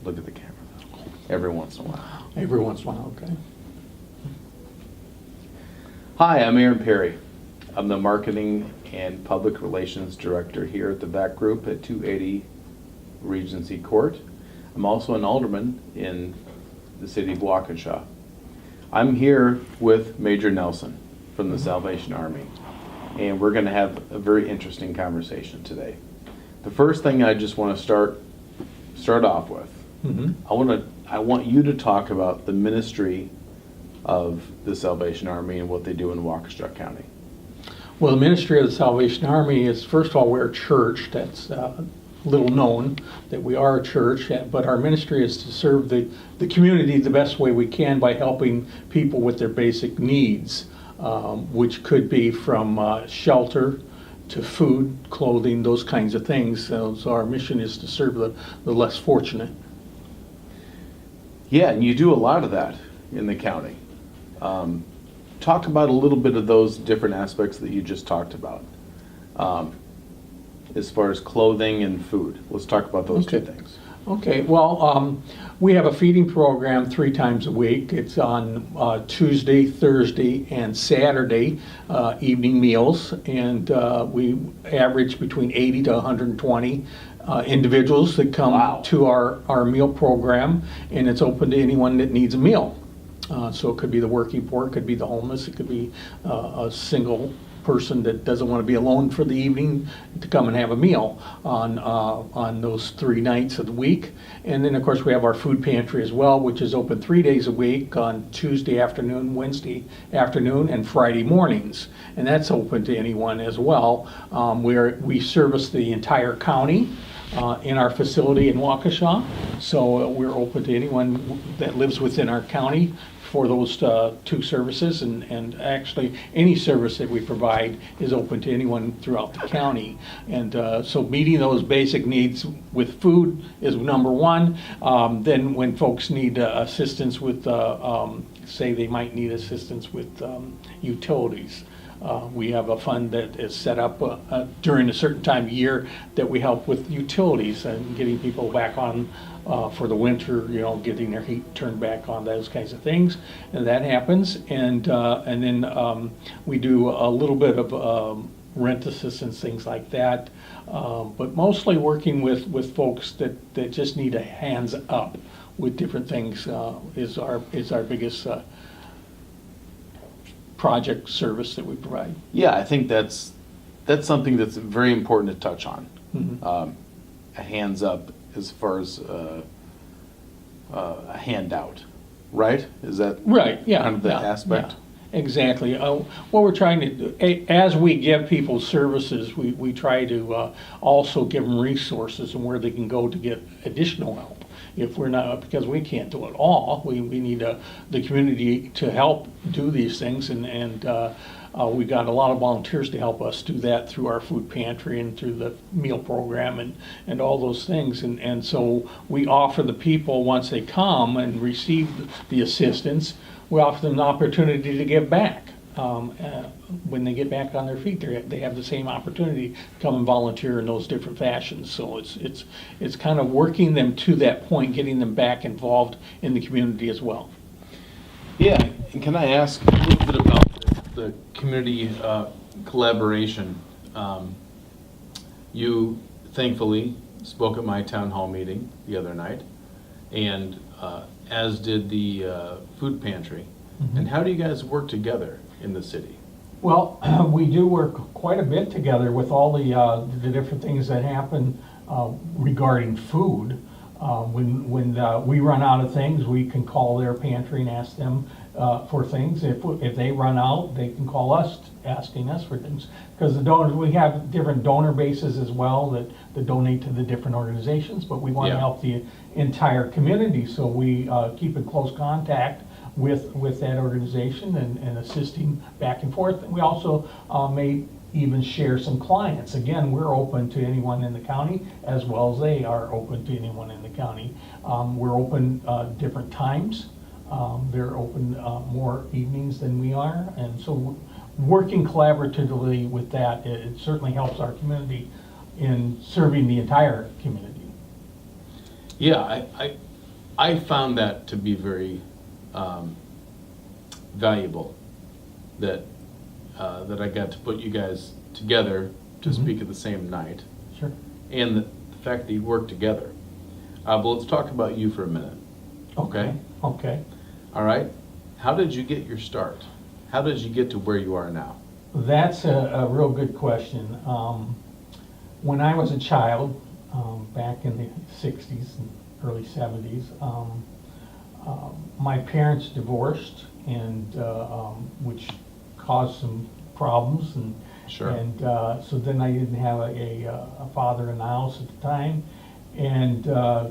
look at the camera. Every once in a while. Every once in a while, okay. Hi, I'm Aaron Perry. I'm the Marketing and Public Relations Director here at the VACK Group at 280 Regency Court. I'm also an alderman in the city of Waukesha. I'm here with Major Nelson from the Salvation Army, and we're going to have a very interesting conversation today. The first thing I just want to start off with, I want you to talk about the ministry of the Salvation Army and what they do in Waukesha County. Well, the ministry of the Salvation Army is, first of all, we're a church. That's little known that we are a church, but our ministry is to serve the community the best way we can by helping people with their basic needs, which could be from shelter to food, clothing, those kinds of things. So our mission is to serve the less fortunate. Yeah, and you do a lot of that in the county. Talk about a little bit of those different aspects that you just talked about. As far as clothing and food. Let's talk about those two things. Okay, well, we have a feeding program 3 times a week. It's on Tuesday, Thursday, and Saturday evening meals, and we average between 80 to 120 individuals that come to our meal program, and it's open to anyone that needs a meal. So it could be the working poor, it could be the homeless, it could be a single person that doesn't want to be alone for the evening to come and have a meal on those 3 nights of the week. And then of course we have our food pantry as well, which is open 3 days a week on Tuesday afternoon, Wednesday afternoon, and Friday mornings. And that's open to anyone as well. We service the entire county in our facility in Waukesha. So we're open to anyone that lives within our county for those 2 services, and actually any service that we provide is open to anyone throughout the county. And so meeting those basic needs with food is number one. Then when folks need assistance with, say they might need assistance with utilities, we have a fund that is set up during a certain time of year that we help with utilities and getting people back on for the winter, getting their heat turned back on, those kinds of things, and that happens. And then we do a little bit of rent assistance, things like that, but mostly working with folks that just need a hands up with different things is our biggest project service that we provide. Yeah, I think that's something that's very important to touch on. A hands up as far as a handout, right? Is that right? Yeah, kind of the aspect? Yeah, exactly. What we're trying to do, as we give people services, we try to also give them resources and where they can go to get additional help. If we're not, because we can't do it all, we need the community to help do these things, and we got a lot of volunteers to help us do that through our food pantry and through the meal program and all those things. And so we offer the people, once they come and receive the assistance, we offer them the opportunity to give back. When they get back on their feet, they have the same opportunity to come and volunteer in those different fashions. So it's kind of working them to that point, getting them back involved in the community as well. Yeah, and can I ask a little bit about the community collaboration? You thankfully spoke at my town hall meeting the other night, and as did the food pantry. And how do you guys work together in the city? Well, we do work quite a bit together with all the different things that happen regarding food. When we run out of things, we can call their pantry and ask them for things. If they run out, they can call us asking us for things. Because the donors, we have different donor bases as well that donate to the different organizations, but we want to help the entire community, so we keep in close contact with that organization and assisting back and forth. And we also may even share some clients. Again, we're open to anyone in the county as well as they are open to anyone in the county. We're open different times. They're open more evenings than we are, and so working collaboratively with that, it certainly helps our community in serving the entire community. Yeah, I found that to be very valuable, that I got to put you guys together to speak at the same night, Sure. and the fact that you work together. But let's talk about you for a minute. Okay? Okay. All right? How did you get your start? How did you get to where you are now? That's a real good question. When I was a child, back in the 60s and early 70s, my parents divorced, and which caused some problems, and Sure. and so then I didn't have a father in the house at the time, and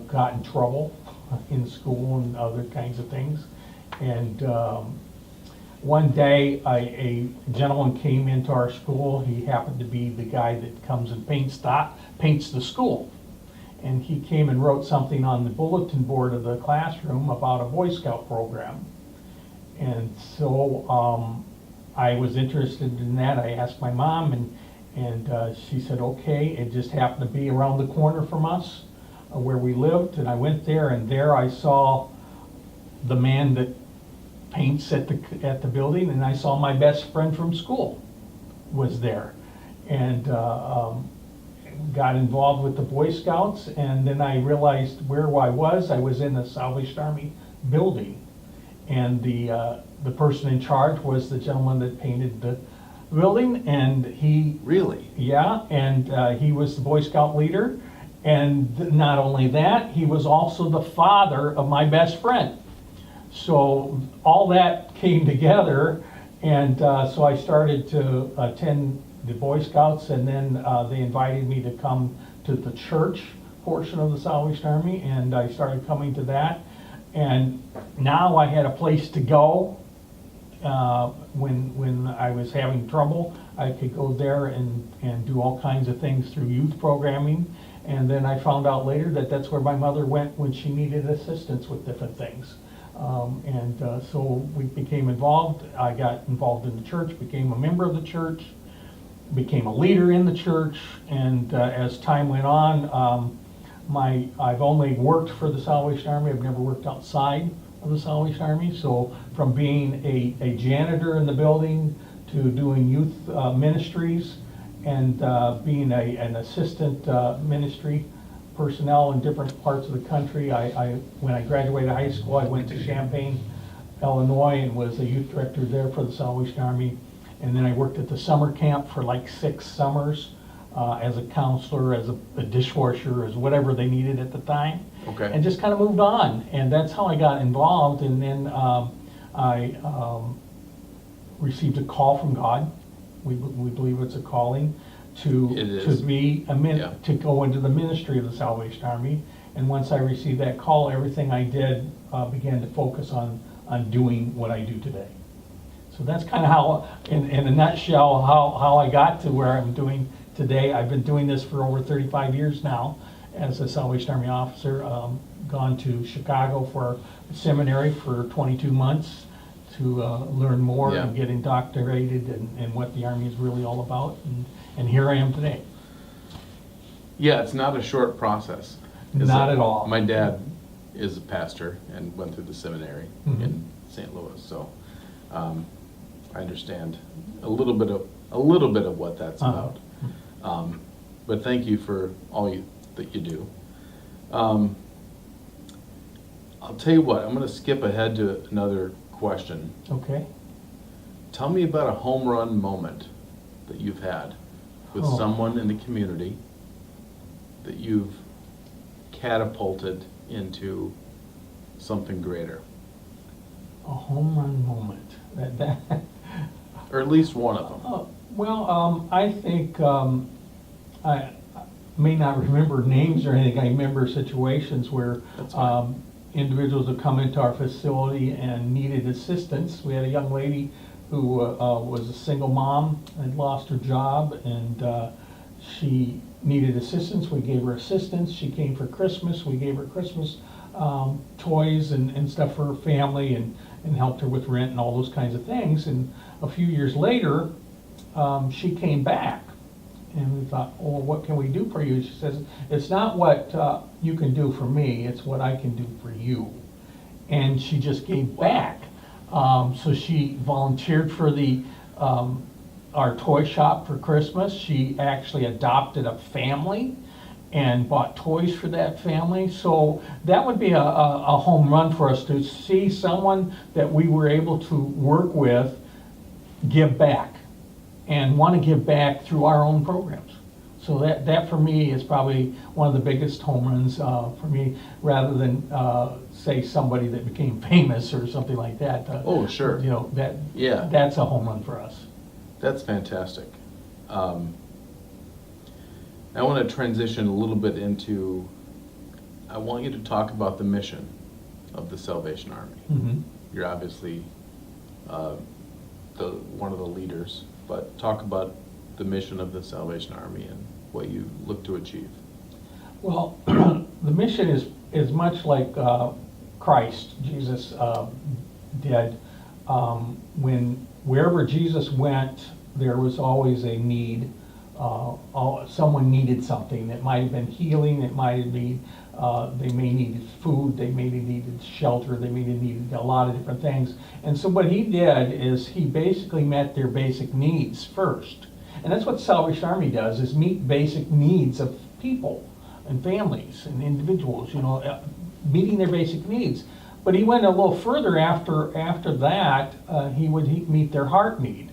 got in trouble in school and other kinds of things. And one day, a gentleman came into our school. He happened to be the guy that comes and paints the school. And he came and wrote something on the bulletin board of the classroom about a Boy Scout program. And so I was interested in that. I asked my mom, and she said, okay. It just happened to be around the corner from us where we lived. And I went there, and there I saw the man that paints at the building, and I saw my best friend from school was there, and got involved with the Boy Scouts. And then I realized where I was. I was in the Salvation Army building, and the person in charge was the gentleman that painted the building, and he Really? yeah, and he was the Boy Scout leader, and not only that, he was also the father of my best friend. So all that came together, and so I started to attend the Boy Scouts, and then they invited me to come to the church portion of the Salvation Army, and I started coming to that. And now I had a place to go. When I was having trouble, I could go there and do all kinds of things through youth programming. And then I found out later that that's where my mother went when she needed assistance with different things. So we became involved. I got involved in the church, became a member of the church, became a leader in the church, and as time went on, I've only worked for the Salvation Army. I've never worked outside of the Salvation Army. So from being a janitor in the building to doing youth ministries, and being an assistant ministry personnel in different parts of the country. When I graduated high school, I went to Champaign, Illinois, and was a youth director there for the Salvation Army. And then I worked at the summer camp for like 6 summers as a counselor, as a dishwasher, as whatever they needed at the time. Okay. And just kind of moved on. And that's how I got involved. And then I received a call from God. We believe it's a calling to be to go into the ministry of the Salvation Army. And once I received that call, everything I did began to focus on doing what I do today. So that's kind of how, in a nutshell, how I got to where I'm doing today. I've been doing this for over 35 years now as a Salvation Army officer. Gone to Chicago for a seminary for 22 months to learn more and get indoctrinated in what the Army is really all about. And here I am today. Yeah, it's not a short process. Not at all. My dad is a pastor and went through the seminary in St. Louis, so I understand a little bit of what that's about. But thank you for all that you do. I'll tell you what, I'm going to skip ahead to another question. Okay. Tell me about a home run moment that you've had with someone in the community that you've catapulted into something greater. A home run moment. That Or at least one of them. Well, I think I may not remember names or anything. I remember situations where individuals have come into our facility and needed assistance. We had a young lady who was a single mom and lost her job, and she needed assistance. We gave her assistance. She came for Christmas. We gave her Christmas toys and stuff for her family, and helped her with rent and all those kinds of things. And a few years later, she came back And we thought, oh, what can we do for you? She says, it's not what you can do for me, it's what I can do for you. And she just gave back. So she volunteered for our toy shop for Christmas. She actually adopted a family and bought toys for that family. So that would be a home run for us, to see someone that we were able to work with give back and want to give back through our own programs. So that for me is probably one of the biggest home runs for me, rather than say somebody that became famous or something like that. Oh, sure. You know, Yeah. that's a home run for us. That's fantastic. I want to transition a little bit into, I want you to talk about the mission of the Salvation Army. Mm-hmm. You're obviously one of the leaders, but talk about the mission of the Salvation Army and what you look to achieve. Well, the mission is much like Christ, Jesus did. Wherever Jesus went, there was always a need. Someone needed something. It might have been healing, it might have been, they may needed food, they may have needed shelter, they may have needed a lot of different things. And so what he did is he basically met their basic needs first. And that's what Salvation Army does, is meet basic needs of people and families and individuals, you know, meeting their basic needs. But he went a little further after that, he would meet their heart need.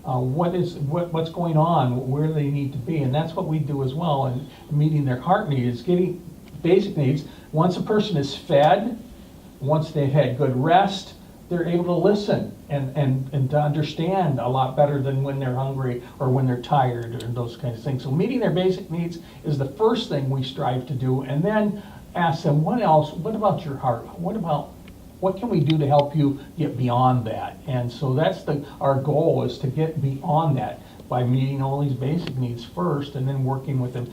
What's going on, where they need to be, and that's what we do as well. And meeting their heart need is getting basic needs. Once a person is fed, once they've had good rest, they're able to listen and to understand a lot better than when they're hungry or when they're tired or those kinds of things. So meeting their basic needs is the first thing we strive to do, and then ask them, what else? What about your heart? What can we do to help you get beyond that? And so that's our goal, is to get beyond that by meeting all these basic needs first and then working with them